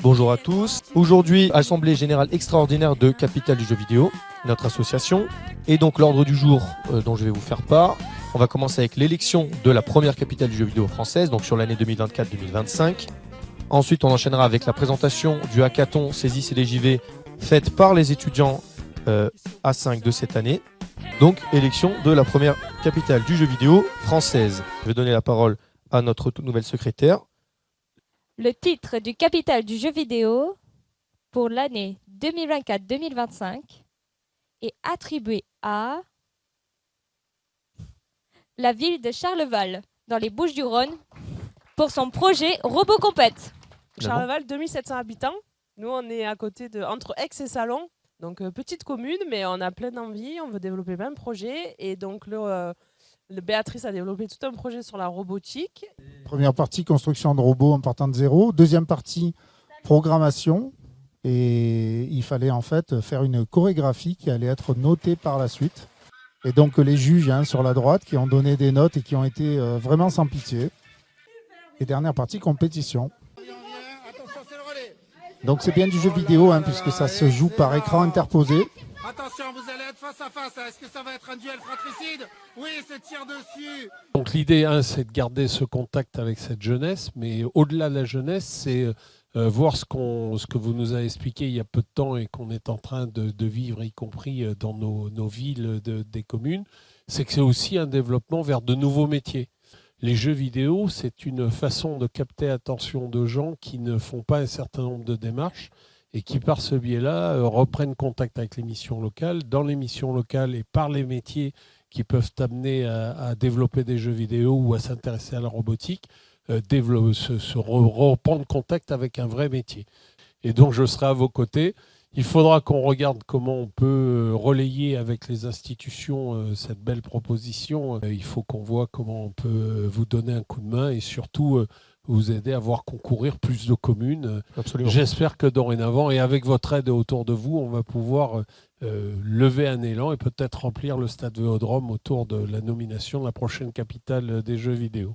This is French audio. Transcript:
Bonjour à tous. Aujourd'hui, Assemblée Générale Extraordinaire de Capitale du Jeu Vidéo, notre association. Et donc l'ordre du jour dont je vais vous faire part, on va commencer avec l'élection de la première capitale du jeu vidéo française, donc sur l'année 2024-2025. Ensuite, on enchaînera avec la présentation du hackathon Saisis et les JV faite par les étudiants A5 de cette année. Donc, élection de la première capitale du jeu vidéo française. Je vais donner la parole à notre toute nouvelle secrétaire. Le titre du Capitale du jeu vidéo pour l'année 2024-2025 est attribué à la ville de Charleval, dans les Bouches-du-Rhône, pour son projet RoboCompète. Charleval, 2700 habitants. Nous, on est à côté entre Aix et Salon. Donc, petite commune, mais on a plein d'envie. On veut développer plein de projets. Et donc, Béatrice a développé tout un projet sur la robotique. Première partie, construction de robots en partant de zéro. Deuxième partie, programmation. Et il fallait en fait faire une chorégraphie qui allait être notée par la suite. Et donc les juges sur la droite qui ont donné des notes et qui ont été vraiment sans pitié. Et dernière partie, compétition. Donc c'est bien du jeu vidéo puisque ça se joue par écran interposé. Attention, vous allez être face à face. Est-ce que ça va être un duel fratricide? Oui, c'est tir dessus. Donc l'idée, c'est de garder ce contact avec cette jeunesse, mais au-delà de la jeunesse, c'est voir ce que vous nous avez expliqué il y a peu de temps et qu'on est en train de vivre, y compris dans nos villes des communes, c'est que c'est aussi un développement vers de nouveaux métiers. Les jeux vidéo, c'est une façon de capter l'attention de gens qui ne font pas un certain nombre de démarches et qui, par ce biais-là, reprennent contact avec les missions locales, dans les missions locales et par les métiers qui peuvent amener à développer des jeux vidéo ou à s'intéresser à la robotique, reprendre contact avec un vrai métier. Et donc, je serai à vos côtés. Il faudra qu'on regarde comment on peut relayer avec les institutions cette belle proposition. Il faut qu'on voit comment on peut vous donner un coup de main et surtout vous aider à voir concourir plus de communes. Absolument. J'espère que dorénavant, et avec votre aide autour de vous, on va pouvoir lever un élan et peut-être remplir le stade Vélodrome autour de la nomination de la prochaine capitale des jeux vidéo.